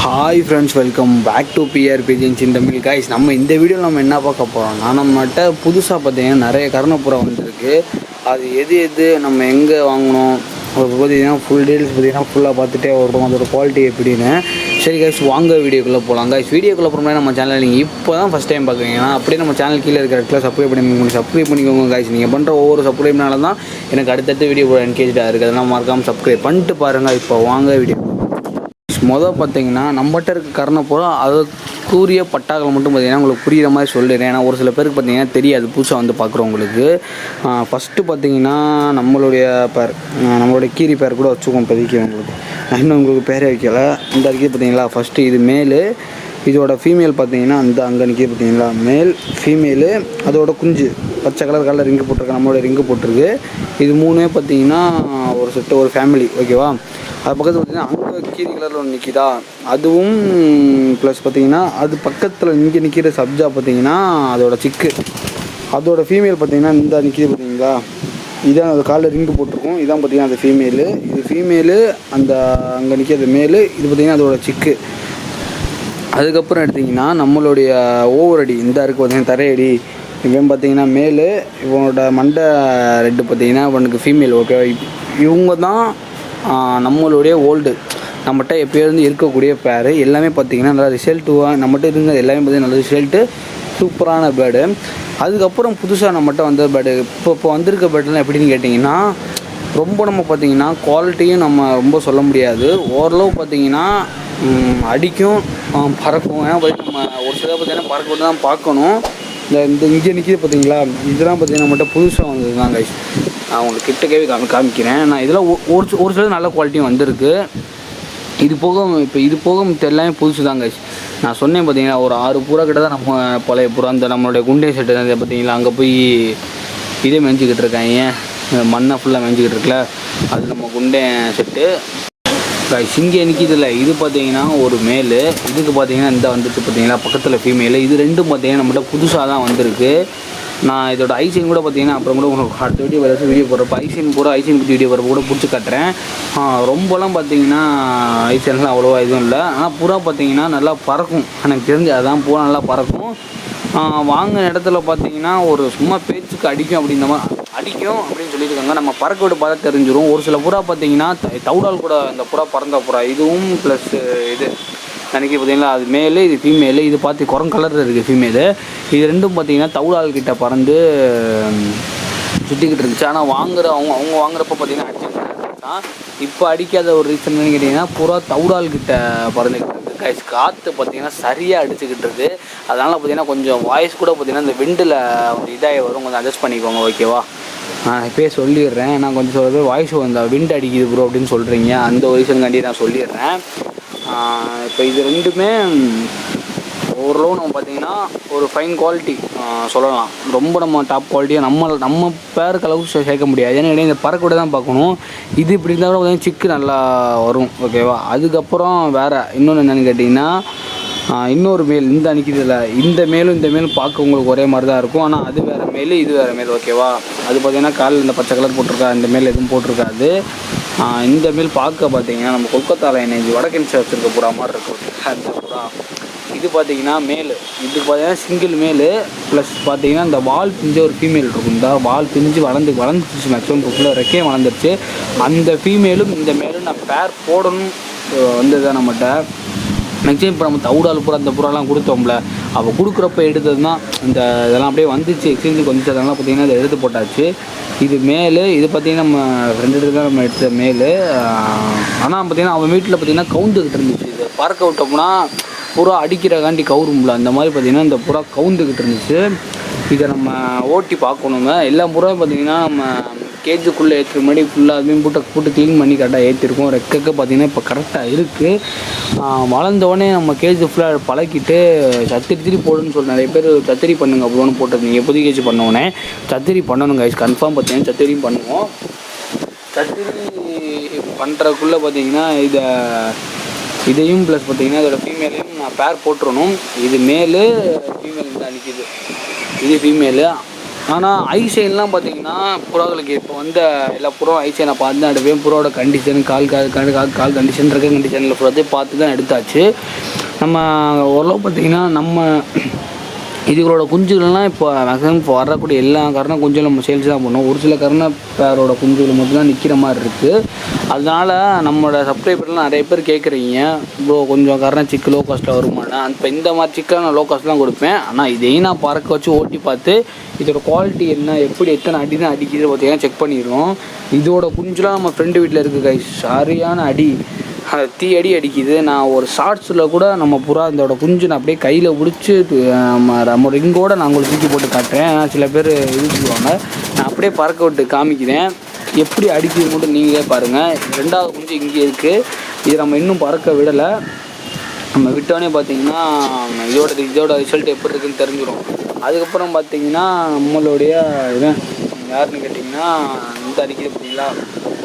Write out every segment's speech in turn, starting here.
Hi friends, welcome back to PRB ஜென்சின் Tamil. Guys, நம்ம இந்த வீடியோவில் நம்ம என்ன பார்க்க போகிறோம்னா, நம்மகிட்ட புதுசாக பார்த்தீங்கன்னா நிறைய கர்ணப்புறா வந்துருக்கு. அது எது நம்ம எங்கே வாங்கணும் அது பார்த்தீங்கன்னா ஃபுல் டீட்டெயில்ஸ் பார்த்தீங்கன்னா ஃபுல்லாக பார்த்துட்டே வரும், அதோட குவாலிட்டி எப்படின்னு. சரி கைஸ், வாங்க வீடியோக்குள்ளே போகலாம். கைஸ், வீடியோக்குள்ளே போகிறோம்னா நம்ம சேனல் நீங்கள் இப்போ தான் ஃபஸ்ட் டைம் பார்க்குறீங்கன்னா அப்படியே நம்ம சேனல் கீழே இருக்கிற இடத்துல சப்ஸ்கிரைப் பண்ணிக்கோங்க. கைஸ், நீங்கள் பண்ணுற ஒவ்வொரு சப்ஸ்கிரைப்னால தான் எனக்கு அடுத்தடுத்த வீடியோ கூட என்கேஜாக இருக்குது. அதெல்லாம் மறக்காமல் சப்ஸ்கிரைப் பண்ணிட்டு பாருங்கள். இப்போ வாங்க வீடியோ. பார்த்தீங்கன்னா நம்மகிட்ட இருக்க கர்ணப்புறா அதுக்குரிய பட்டாக்கள் மட்டும் பார்த்தீங்கன்னா உங்களுக்கு புரிகிற மாதிரி சொல்லிடுறேன். ஏன்னா ஒரு சில பேருக்கு பார்த்தீங்கன்னா தெரியாது, புதுசாக வந்து பார்க்குறவங்களுக்கு. ஃபஸ்ட்டு பார்த்தீங்கன்னா நம்மளுடைய கீரி பேர் கூட வச்சுக்கோம் இப்போதைக்கு. உங்களுக்கு நான் இன்னும் உங்களுக்கு பேரே வைக்கல. இந்த அறிக்கை பார்த்தீங்களா, ஃபஸ்ட்டு இது மேலு, இதோட ஃபீமேல் பார்த்தீங்கன்னா அந்த அங்கே நிற்கி பார்த்தீங்களா, மேல் ஃபீமேலு, அதோட குஞ்சு பச்சை கலர் ரிங்கு போட்டிருக்கு, நம்மளோட ரிங்கு போட்டிருக்கு. இது மூணுமே பார்த்தீங்கன்னா ஒரு செட்டு, ஒரு ஃபேமிலி, ஓகேவா. அது பக்கத்தில் பார்த்தீங்கன்னா அங்கே கீரி கலரில் ஒன்று நிற்கிதா, அதுவும் ப்ளஸ் பார்த்தீங்கன்னா அது பக்கத்தில் இங்கே நிற்கிற சப்ஜா பார்த்தீங்கன்னா அதோட சிக்கு, அதோட ஃபீமேல் பார்த்தீங்கன்னா இந்த நிற்கிது பார்த்தீங்களா, இதான் அது காலில் ரிங்கு போட்டிருக்கும். இதான் பார்த்தீங்கன்னா அது ஃபீமேலு, இது ஃபீமேலு, அந்த அங்கே நிற்கிறது மேலு, இது பார்த்தீங்கன்னா அதோட சிக்கு. அதுக்கப்புறம் எடுத்திங்கன்னா நம்மளுடைய ஓவரடி இந்த இருக்குது பார்த்தீங்கன்னா தரையடி, இவன் பார்த்தீங்கன்னா மேலு, இவனோட மண்டை ரெட்டு பார்த்தீங்கன்னா இவனுக்கு ஃபீமேல், ஓகே. இவங்க தான் நம்மளுடைய ஓல்டு நம்மகிட்ட எப்போயிருந்து இருக்கக்கூடிய பேர். எல்லாமே பார்த்திங்கன்னா நல்லா ரிசல்ட்டுவாக நம்மகிட்ட இருந்தது எல்லாமே பார்த்திங்கன்னா நல்ல ரிசல்ட்டு, சூப்பரான பேர்டு. அதுக்கப்புறம் புதுசாக நம்மகிட்ட வந்த பேர்டு, இப்போ வந்திருக்க பேர்டுலாம் எப்படின்னு கேட்டிங்கன்னா, ரொம்ப நம்ம பார்த்திங்கன்னா குவாலிட்டியும் நம்ம ரொம்ப சொல்ல முடியாது. ஓரளவு பார்த்திங்கன்னா அடிக்கும், பறக்கும். ஏன்னா பார்த்திங்கன்னா நம்ம ஒரு சில பார்த்திங்கன்னா பறக்க விட்டு தான் பார்க்கணும். இந்த இங்கே நிற்கிது பார்த்தீங்களா, இதெல்லாம் பார்த்தீங்கன்னா நம்மகிட்ட புதுசாக வந்தது தான் கைஸ். நான் உங்களுக்கு கிட்டக்கவே காமிக்கிறேன். நான் இதெல்லாம் ஒரு சில நல்ல குவாலிட்டியும் வந்திருக்கு. இது போக எல்லாமே புதுசு தான் கைஸ். நான் சொன்னேன் பார்த்தீங்கன்னா ஒரு 6 புறா கிட்ட தான் நம்ம பழைய புறா, அந்த நம்மளுடைய குண்டே செட்டு தான் பார்த்தீங்களா, அங்கே போய் இதே மெஞ்சிக்கிட்டு இருக்காங்க, மண்ணை ஃபுல்லாக மெஞ்சிக்கிட்டு இருக்குல்ல, அது நம்ம குண்டே செட்டு கைஸ். இங்கே நிற்கிதில்ல, இது பார்த்தீங்கன்னா ஒரு மேலு, இதுக்கு பார்த்தீங்கன்னா இந்த வந்துட்டு பார்த்தீங்களா பக்கத்தில் ஃபீமேலு. இது ரெண்டும் பார்த்தீங்கன்னா நம்மகிட்ட புதுசாக தான் வந்திருக்கு. நான் இதோட ஐசைன் கூட பார்த்தீங்கன்னா அப்புறம் கூட உங்களுக்கு அடுத்த வீடியோ போடுறப்ப ஐசைன் பற்றி வீடியோ போடுறப்ப கூட பிடிச்சி காட்டுறேன். ரொம்பலாம் பார்த்தீங்கன்னா ஐசைன்லாம் அவ்வளோவா எதுவும் இல்லை. ஆனால் புறா பார்த்தீங்கன்னா நல்லா பறக்கும், எனக்கு தெரிஞ்சு அதான் புறா நல்லா பறக்கும். வாங்கின இடத்துல பார்த்தீங்கன்னா ஒரு சும்மா பேச்சுக்கு அடிக்கும் அப்படின்னு சொல்லியிருக்காங்க. நம்ம பறக்க விட்டு பார்த்தா தெரிஞ்சிடும். ஒரு சில புறா பார்த்தீங்கன்னா தவுடால் கூட இந்த புறா பறந்த புறா, இதுவும் ப்ளஸ் இது நினைக்கி பார்த்தீங்களா, அது மேலு, இது ஃபீமேலு. இது பார்த்து குரங்கு கலரில் இருக்குது ஃபீமேலு. இது ரெண்டும் பார்த்தீங்கன்னா தவுடால் கிட்ட பறந்து சுற்றிக்கிட்டு இருந்துச்சு. ஆனால் அவங்க வாங்குறப்ப பார்த்தீங்கன்னா அடிச்சுக்கிட்டு இப்போ அடிக்காத ஒரு ரீசன் என்னன்னு கேட்டிங்கன்னா, புறா தவுடால் கிட்ட பறந்துக்கிட்டு இருக்குது கைஸ். காற்று பார்த்தீங்கன்னா சரியாக அடிச்சுக்கிட்டு இருக்குது. அதனால் பார்த்தீங்கன்னா கொஞ்சம் வாய்ஸ் கூட பார்த்தீங்கன்னா இந்த விண்டில் இதாகி வரும், கொஞ்சம் அட்ஜஸ்ட் பண்ணிக்கோங்க, ஓகேவா. நான் இப்போயே சொல்லிடுறேன். நான் கொஞ்சம் சொல்கிறது வாய்ஸ் இந்த விண்டு அடிக்குது ப்ரோ அப்படின்னு சொல்கிறீங்க, அந்த ஒரு ரீசனுக்காண்டி நான் சொல்லிடுறேன். இப்போ இது ரெண்டுமே ஓரளவு நம்ம பார்த்திங்கன்னா ஒரு ஃபைன் குவாலிட்டி சொல்லலாம். ரொம்ப நம்ம டாப் குவாலிட்டியாக நம்ம பேருக்கு அளவுக்கு சேர்க்க முடியாது. ஏன்னா இந்த பறக்க விட தான் பார்க்கணும். இது இப்படி இருந்தால் கூட பார்த்திங்கன்னா சிக்கு நல்லா வரும், ஓகேவா. அதுக்கப்புறம் வேறு இன்னொன்று என்னென்னு கேட்டிங்கன்னா, இன்னொரு மேல் இந்த அன்றைக்கிதில் இந்த மேலும் பார்க்க உங்களுக்கு ஒரே மாதிரி தான் இருக்கும். ஆனால் அது வேறு மேல், இது வேறு மேல், ஓகேவா. அது பார்த்திங்கன்னா காலில் இந்த பச்சை கலர் போட்டிருக்கா, இந்த மேல் எதுவும் போட்டிருக்காது. இந்த மேல் பார்க்க பார்த்தீங்கன்னா நம்ம கொல்கத்தாவில் என்ன வடக்கன்ஸ் வச்சுருக்க புறா மாதிரி இருக்கும் அந்த புறா. இது பார்த்தீங்கன்னா மேலு, இது பார்த்தீங்கன்னா சிங்கிள் மேலு, ப்ளஸ் பார்த்தீங்கன்னா இந்த வால் பிஞ்சு ஒரு ஃபீமேல் இருக்கும். இந்த வால் பிஞ்சு வளர்ந்துச்சு மேக்ஸிமம் ஃபுல்லாக ரெக்கையே வளர்ந்துருச்சு. அந்த ஃபீமேலும் இந்த மேலும் நான் பேர் போடணும் வந்ததுதான் நம்மகிட்ட. மேக்ஸிமம் இப்போ நம்ம தவுடால் புறா அந்த புறாலாம் கொடுத்தோம்ல, அப்போ கொடுக்குறப்ப எடுத்தது தான் இந்த இதெல்லாம் அப்படியே வந்துச்சு, எக்ஸ்சேஞ்சுக்கு வந்துச்சு. அதெல்லாம் பார்த்தீங்கன்னா இதை எடுத்து போட்டாச்சு. இது மேலு, இது பார்த்திங்கன்னா நம்ம ஃப்ரெண்டு தான் நம்ம எடுத்த மேலு. ஆனால் பார்த்திங்கன்னா அவன் வீட்டில் பார்த்திங்கன்னா கவுந்துக்கிட்டு இருந்துச்சு. இதை பறக்க விட்டோம்னா புறா அடிக்கிறக்காண்டி கவுரும்ல, அந்த மாதிரி பார்த்திங்கன்னா இந்த புறா கவுந்துக்கிட்டு இருந்துச்சு. இதை நம்ம ஓட்டி பார்க்கணுங்க. எல்லா புறாவும் பார்த்திங்கன்னா நம்ம கேஜுக்குள்ளே ஏற்றுற மாதிரி ஃபுல்லாக அதுமாதிரி போட்டு க்ளீன் பண்ணி கரெக்டாக ஏற்றிருக்கோம். ரெக்கைக்கு பார்த்திங்கன்னா இப்போ கரெக்டாக இருக்குது. வளர்ந்தோடனே நம்ம கேஜ் ஃபுல்லாக பழக்கிட்டு சத்திரி போடுன்னு சொல்லி நிறைய பேர் சத்திரி பண்ணுங்க அப்படின்னு போட்டிருந்தீங்க. புதிய கேஜ் பண்ணோடனே சத்திரி பண்ணணும் கைஸ், கன்ஃபார்ம் பார்த்தீங்கன்னா சத்திரியும் பண்ணுவோம். சத்திரி பண்ணுறதுக்குள்ளே பார்த்தீங்கன்னா இதையும் ப்ளஸ் பார்த்தீங்கன்னா இதோட ஃபீமேலையும் நான் பேர் போட்டுருணும். இது மேலு, ஃபீமேல் தான் நிற்கிது, இது ஃபீமேலு. ஆனால் ஐசைன்லாம் பார்த்தீங்கன்னா புறாக்களுக்கு இப்போ வந்த எல்லா புறா ஐசை நான் பார்த்து தான் எடுப்பேன். புறாவோட கண்டிஷன் கால் கண்டிஷன் இருக்க கண்டிஷனில் புறாத்தையும் பார்த்து தான் எடுத்தாச்சு. நம்ம ஓரளவு பார்த்திங்கன்னா நம்ம இதுகளோட குஞ்சுகள்லாம் இப்போ மேக்ஸிமம் இப்போ வரக்கூடிய எல்லா கரண குஞ்சுகளும் நம்ம சேல்ஸ் தான் பண்ணுவோம். ஒரு சில கரண பேரோட குஞ்சுகள் மட்டும்தான் நிற்கிற மாதிரி இருக்குது. அதனால் நம்மளோட சப்ஸ்கிரைபர்லாம் நிறைய பேர் கேட்குறீங்க, ப்ரோ கொஞ்சம் கரண சிக்கு லோ காஸ்ட்டில் வருமானா. இப்போ இந்த மாதிரி சிக்கை நான் லோ காஸ்ட்லாம் கொடுப்பேன். ஆனால் இதையும் நான் பறக்க வச்சு ஓட்டி பார்த்து இதோட குவாலிட்டி என்ன, எப்படி எத்தனை அடி தான் அடிக்குது பார்த்தீங்கன்னா செக் பண்ணிடுவோம். இதோட குஞ்சுலாம் நம்ம ஃப்ரெண்டு வீட்டில் இருக்குது கைஸ், சரியான அடி, தீ அடிக்குது. நான் ஒரு ஷார்ட்ஸில் கூட நம்ம புறா இதோட குஞ்சு நான் அப்படியே கையில் பிடிச்சி நம்ம ரிங்கோடு நான் உங்களுக்கு தூக்கி போட்டு காட்டுறேன். சில பேர் இது சொல்லுவாங்க, நான் அப்படியே பறக்க விட்டு காமிக்கிறேன் எப்படி அடிக்குது மட்டும் நீங்களே பாருங்கள். ரெண்டாவது குஞ்சு இங்கே இருக்குது, இது நம்ம இன்னும் பறக்க விடலை. நம்ம விட்டோன்னே பார்த்தீங்கன்னா இதோட ரிசல்ட் எப்படி இருக்குதுன்னு தெரிஞ்சிடும். அதுக்கப்புறம் பார்த்தீங்கன்னா நம்மளுடைய இதான் யாருன்னு கேட்டிங்கன்னா இந்த அடிக்குது பார்த்தீங்களா,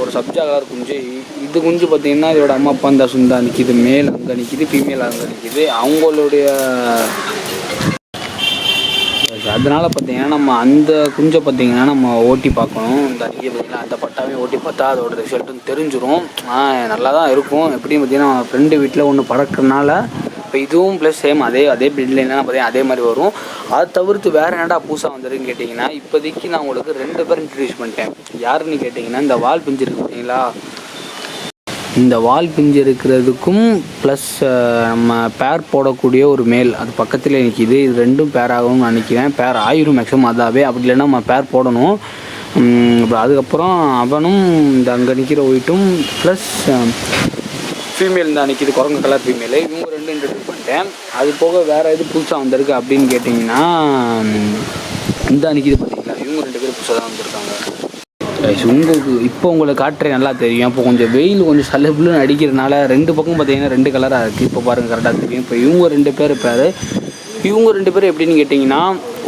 ஒரு சப்ஜா கலர் குஞ்சு. இது குஞ்சு பார்த்திங்கன்னா இதோட அம்மா அப்பா இந்த சுந்தா நிற்கிது, மேல் அங்கே நிற்கிது, ஃபீமேல் அங்கே நிற்கிது. அவங்களுடைய அதனால் பார்த்திங்கன்னா நம்ம அந்த குஞ்சை பார்த்திங்கன்னா நம்ம ஓட்டி பார்க்கணும். இந்த அன்றைக்கி பார்த்திங்கன்னா அந்த பட்டாவே ஓட்டி பார்த்தா அதோட ரிசல்ட்டுன்னு தெரிஞ்சிடும். நல்லா தான் இருக்கும். எப்படின்னு பார்த்திங்கன்னா ஃப்ரெண்டு வீட்டில் ஒன்று பறக்கிறனால இப்போ இதுவும் ப்ளஸ் சேம் அதே பில்ட்லைன்னா பார்த்தீங்கன்னா அதே மாதிரி வரும். அதை தவிர்த்து வேறு என்னடா புதுசாக வந்துருக்குன்னு கேட்டிங்கன்னா, இப்போதைக்கு நான் உங்களுக்கு 2 பேர் இன்ட்ரடியூஸ் பண்ணிட்டேன். யாருன்னு கேட்டிங்கன்னா இந்த வால் பிஞ்சு இருக்குது பார்த்தீங்களா, இந்த வால் பிஞ்சு இருக்கிறதுக்கும் ப்ளஸ் நம்ம பேர் போடக்கூடிய ஒரு மேல் அது பக்கத்தில் நிற்கிது. இது ரெண்டும் பேர் ஆகும்னு நினைக்கிறேன். பேர் ஆயிரும் மேக்ஸிமம் அதாவே, அப்படி இல்லைன்னா நம்ம பேர் போடணும். அதுக்கப்புறம் அவனும் இந்த அங்கே நிற்கிற ஒயிட்டும் ப்ளஸ் ஃபீமேல் தான் நிற்கிது, குரங்கு கலர் ஃபீமேலு. இவங்க 2 இன்ட்ரடியூஸ் பண்ணிட்டேன். அது போக வேறு எது புதுசாக வந்திருக்கு அப்படின்னு கேட்டிங்கன்னா இந்த நிற்கிது பார்த்தீங்களா, இவங்க 2 பேர் புதுசாக தான் வந்திருக்காங்க. உங்களுக்கு இப்போ உங்களுக்கு காட்டுறேன் நல்லா தெரியும். இப்போ கொஞ்சம் வெயில் கொஞ்சம் சலுப்புன்னு அடிக்கிறதுனால 2 பக்கம் பார்த்தீங்கன்னா 2 கலராக இருக்குது. இப்போ பாருங்கள் கரெக்டாக தெரியும். இப்போ இவங்க 2 பேர் இவங்க 2 பேர் எப்படின்னு கேட்டிங்கன்னா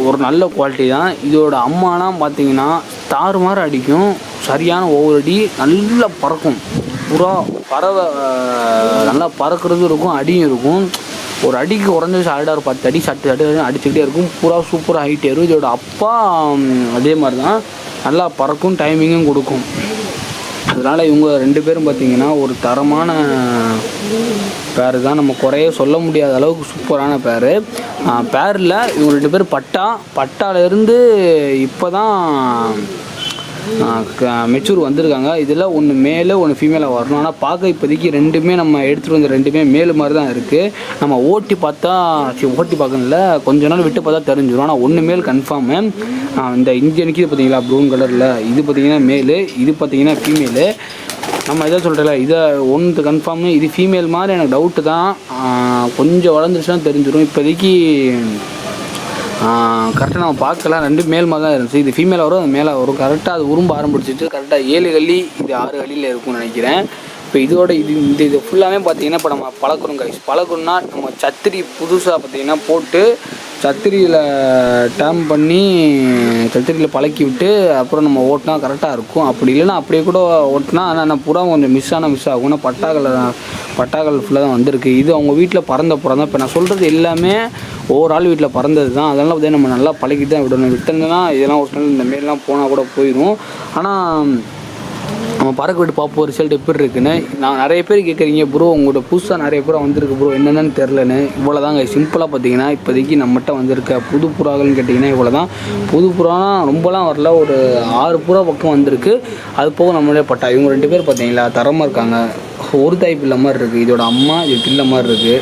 ஒரு நல்ல குவாலிட்டி தான். இதோட அம்மாலாம் பார்த்தீங்கன்னா தாறுமாறு அடிக்கும், சரியான ஒவ்வொரு அடி நல்லா பறக்கும். புறா பறவை நல்லா பறக்கிறது இருக்கும், அடியும் இருக்கும். ஒரு அடிக்கு குறைஞ்ச சாலிடாக ஒரு 10 அடி சட்டு அடிச்சுக்கிட்டே இருக்கும். புறா சூப்பராக ஹைட் ஏறும். இதோட அப்பா அதே மாதிரி தான் நல்லா பறக்கும், டைமிங்கும் கொடுக்கும். அதனால் இவங்க 2 பேரும் பார்த்திங்கன்னா ஒரு தரமான பேர் தான், நம்ம குறைய சொல்ல முடியாத அளவுக்கு சூப்பரான பேரில் இவங்க 2 பேர் பட்டாலேருந்து இப்போ தான் மெச்சூர் வந்திருக்காங்க. இதில் ஒன்று மேலே ஒன்று ஃபீமேலாக வரணும். ஆனால் பார்க்க இப்போதைக்கு 2மே நம்ம எடுத்துகிட்டு வந்த 2மே மேலு மாதிரி தான் இருக்குது. நம்ம ஓட்டி பார்க்கணும்ல, கொஞ்ச நாள் விட்டு பார்த்தா தெரிஞ்சிடும். ஆனால் ஒன்று மேல் கன்ஃபார்மு. இந்த இங்கே நிற்கிது பார்த்தீங்களா ப்ரௌன் கலரில், இது பார்த்திங்கன்னா மேலு, இது பார்த்திங்கன்னா ஃபீமேலு. நம்ம இதை சொல்கிறல, இதை ஒன்று கன்ஃபார்மு, இது ஃபீமேல் மாதிரி எனக்கு டவுட்டு தான். கொஞ்சம் வளர்ந்துருச்சுன்னா தெரிஞ்சிடும். இப்போதைக்கு கரெக்டாக நம்ம பார்க்கலாம், 2 மேல் மாதிரி தான் இருந்துச்சு. இது ஃபீமேலாக வரும், அது மேலே வரும். கரெக்டாக அது உரும்ப ஆரம்பிச்சிச்சு. கரெக்டாக 7 கல்லி, இது 6 கல்லியில் இருக்கும்னு நினைக்கிறேன். இப்போ இதோட இது ஃபுல்லாகவே பார்த்திங்கன்னா இப்போ நம்ம பழக்கணும் கைஸ். பழக்கணும்னா நம்ம சத்திரி புதுசாக பார்த்திங்கன்னா போட்டு சத்திரியில் டேம் பண்ணி சத்திரியில் பழக்கி விட்டு அப்புறம் நம்ம ஓட்டினா கரெக்டாக இருக்கும். அப்படி இல்லைன்னா அப்படியே கூட ஓட்டினா, ஆனால் நான் புறா கொஞ்சம் மிஸ் ஆகும். ஆனால் பட்டாக்கள் ஃபுல்லாக தான் வந்திருக்கு. இது அவங்க வீட்டில் பறந்த புறா தான். இப்போ நான் சொல்கிறது எல்லாமே ஒவ்வொரு ஆள் வீட்டில் பறந்தது தான். அதெல்லாம் பார்த்தீங்கன்னா நம்ம நல்லா பழகிட்டு தான் விட்டோம்னா இதெல்லாம் ஒரு சில இந்த மாரிலாம் போனால் கூட போயிடும். ஆனால் நம்ம பறக்க விட்டு பார்ப்போம் ரிசல்ட் எப்படி இருக்குன்னு. நான் நிறைய பேர் கேட்குறீங்க, ப்ரோ உங்களோட புதுசாக நிறைய புறா வந்திருக்கு ப்ரோ, என்னென்னு தெரிலன்னு. இவ்வளோ தாங்க சிம்பிளாக பார்த்தீங்கன்னா இப்போதைக்கு நம்மகிட்ட வந்திருக்க புது புறாக்கள்னு கேட்டிங்கன்னா இவ்வளோ தான். புது புறானா ரொம்பலாம் வரல, ஒரு 6 புறா பக்கம் வந்திருக்கு. அது போக நம்மளே பட்டா. இவங்க 2 பேர் பார்த்தீங்களா தரமாக இருக்காங்க. ஒரு தாய் பிள்ளை மாதிரி இருக்குது இதோட அம்மா, இது பிள்ளை மாதிரி இருக்குது.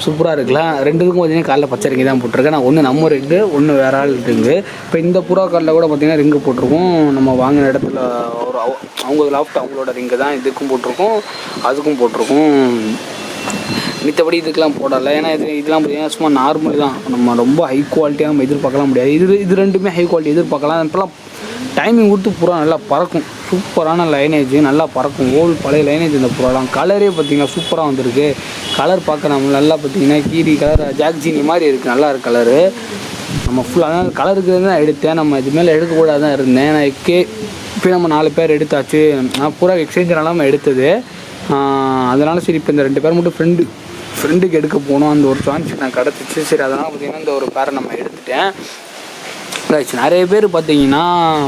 சூப்பராக இருக்கலாம். 2த்துக்கும் பார்த்தீங்கன்னா காலைல பச்சை ரிங்கு தான் போட்டிருக்கேன். நான் ஒன்று நம்ம ரிங்கு, ஒன்று வேறு ஆள் ரிங்கு. இப்போ இந்த புறா காலில் கூட பார்த்திங்கன்னா ரிங்கு போட்டிருக்கோம். நம்ம வாங்கின இடத்துல ஒரு அவங்க லாஃப்ட் அவங்களோட ரிங்கு தான். இதுக்கும் போட்டிருக்கோம், அதுக்கும் போட்டிருக்கோம். மித்தபடி இதுக்கெலாம் போடலை. ஏன்னா இதெல்லாம் பார்த்திங்கன்னா சும்மா நார்மல் தான். நம்ம ரொம்ப ஹை குவாலிட்டியாக நம்ம எதிர்பார்க்கலாம் முடியாது. இது 2மே ஹை குவாலிட்டி எதிர்பார்க்கலாம். இப்போலாம் டைமிங் கொடுத்து புறா நல்லா பறக்கும். சூப்பரான லைனேஜ், நல்லா பறக்கும். பழைய லைனேஜ் இந்த புறாலாம். கலரே பார்த்திங்கன்னா சூப்பராக வந்திருக்கு. கலர் பார்க்க நம்ம நல்லா பார்த்திங்கன்னா கீரி கலர் ஜாக்ஜினி மாதிரி இருக்குது, நல்லா இருக்குது கலரு. நம்ம ஃபுல்லாக அதனால் கலருக்கு தான் எடுத்தேன். நம்ம இது மேலே எடுக்கக்கூடாது தான் இருந்தேன். நான் இப்போ நம்ம 4 பேர் எடுத்தாச்சு. நான் பூரா எக்ஸ்சேஞ்சனால நம்ம எடுத்தது. அதனால் சரி இப்போ இந்த 2 பேர் மட்டும் ஃப்ரெண்டுக்கு எடுக்க போனோம். அந்த ஒரு சான்ஸ் நான் கிடச்சிச்சு. சரி அதனால் பார்த்திங்கன்னா இந்த ஒரு பேரை நம்ம எடுத்துட்டேன். நிறைய பேர் பார்த்தீங்கன்னா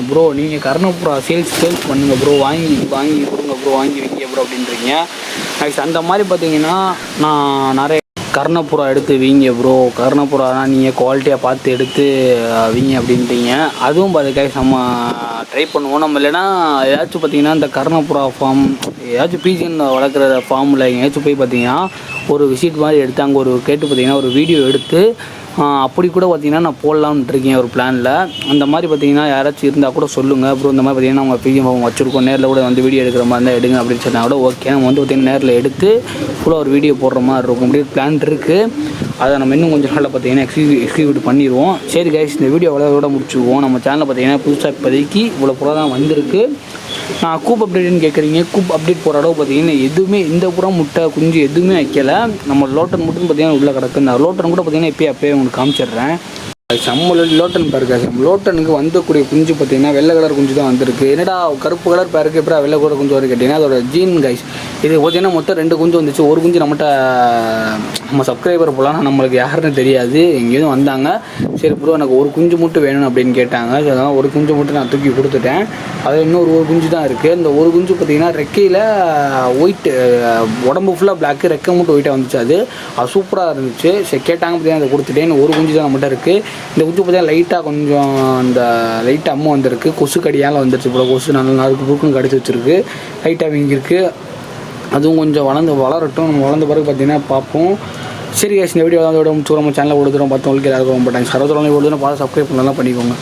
ப்ரோ நீங்கள் கர்ணப்புறா சேல்ஸ் பண்ணுங்கள் ப்ரோ, வாங்கி கொடுங்க ப்ரோ, வாங்கி விற்க ப்ரோ அப்படின்றீங்க. அந்த மாதிரி பார்த்தீங்கன்னா நான் நிறைய கர்ணப்புறா எடுத்து வீங்க ப்ரோ, கர்ணப்புறானா நீங்கள் குவாலிட்டியாக பார்த்து எடுத்து வீங்க அப்படின்றீங்க. அதுவும் பார்த்து நம்ம ட்ரை பண்ணுவோம். நம்ம இல்லைன்னா ஏதாச்சும் பார்த்தீங்கன்னா இந்த கர்ணப்புறா ஃபார்ம் ஏதாச்சும் பீஜன் வளர்க்குற ஃபார்மில் எங்கேயாச்சும் போய் பார்த்தீங்கன்னா ஒரு விசிட் மாதிரி எடுத்து அங்கே ஒரு கேட்டு பார்த்தீங்கன்னா ஒரு வீடியோ எடுத்து அப்படி கூட பார்த்தீங்கன்னா நான் போடலாம்னு இருக்கேன் ஒரு பிளானில். அந்த மாதிரி பார்த்தீங்கன்னா யாராச்சும் இருந்தால் கூட சொல்லுங்கள் ப்ரோ, இந்த மாதிரி பார்த்தீங்கன்னா நம்ம பீஜன் ஃபார்ம் வச்சுருக்கோம், நேரில் கூட வந்து வீடியோ எடுக்கிற மாதிரி இருந்தால் எடுங்க அப்படின்னு சொன்னால் கூட ஓகே. நம்ம வந்து பார்த்தீங்கன்னா நேரில் எடுத்து ஃபுல்லாக ஒரு வீடியோ போடுற மாதிரி இருக்கும் அப்படி பிளான் இருக்குது. அதை நம்ம இன்னும் கொஞ்சம் நாளில் பார்த்தீங்கன்னா எக்ஸிக்யூட் பண்ணிடுவோம். சரி கைஸ், இந்த வீடியோ அவ்வளோதோட முடிச்சுக்குவோம். நம்ம சேனலில் பார்த்தீங்கன்னா புதுசாக இப்போதைக்கு இவ்வளோ புறா தான் வந்திருக்கு. நான் கூப் அப்டேட்னு கேட்குறீங்க. கூப் அப்டேட் போகிற அளவு பார்த்தீங்கன்னா எதுவுமே இந்த புறா முட்டை குஞ்சு எதுவுமே வைக்கலை. நம்ம லோட்டன் மட்டும் பார்த்தீங்கன்னா உள்ளே கிடக்கு. இந்த லோட்டன் கூட பார்த்தீங்கன்னா அப்பயே உங்களுக்கு காமிச்சிடுறேன். செம்ம லோட்டன் பேருக்கு லோட்டனுக்கு வந்தக்கூடிய குஞ்சு பார்த்தீங்கன்னா வெள்ளை கலர் குஞ்சு தான் வந்திருக்கு. என்னடா கருப்பு கலர் பேருக்கு எப்போ வெள்ளை கலர் குஞ்சு வரும் கேட்டிங்கன்னா அதோட ஜீன் கைஸ். இது பார்த்தீங்கன்னா மொத்தம் 2 குஞ்சு வந்துச்சு. ஒரு குஞ்சு நம்மகிட்ட நம்ம சப்ஸ்கிரைபர் போகலாம், நம்மளுக்கு யாருன்னு தெரியாது, எங்கேயும் வந்தாங்க. சரி ப்ரோ எனக்கு ஒரு குஞ்சு மட்டும் வேணும் அப்படின்னு கேட்டாங்க. ஸோ அதனால் ஒரு குஞ்சு மட்டும் நான் தூக்கி கொடுத்துட்டேன். அது இன்னொரு ஒரு குஞ்சு தான் இருக்குது. இந்த ஒரு குஞ்சு பார்த்தீங்கன்னா ரெக்கையில் ஒயிட்டு, உடம்பு ஃபுல்லாக பிளாக்கு, ரெக்கை மட்டும் ஒயிட்டாக வந்துச்சு. அது சூப்பராக இருந்துச்சு. சரி கேட்டாங்க பார்த்தீங்கன்னா அதை கொடுத்துட்டேன். ஒரு குஞ்சு தான் நம்மகிட்ட இருக்குது. இந்த குஞ்சு பார்த்தீங்கன்னா லைட்டாக கொஞ்சம் இந்த லைட்டாக அம்மா வந்திருக்கு, கொசு கடியால் வந்துருச்சு போல. கொசு நல்லா நாளுக்கு புக்குன்னு கடிச்சு வச்சுருக்கு, லைட்டாக வீங்கிருக்கு. அதுவும் கொஞ்சம் வளரட்டும். நம்ம வளர்ந்த பிறகு பார்த்தீங்கன்னா பார்ப்போம். சரி கேஸ், இந்த வீடியோ அதோட முடிச்சு நம்ம சேனலில் கொடுத்துறோம். பார்த்தவங்களுக்கு எல்லாருக்கும் ரொம்ப தேங்க்ஸ். 60 பார்த்து சப்ஸ்கிரைப் பண்ணலாம் பண்ணிக்கோங்க.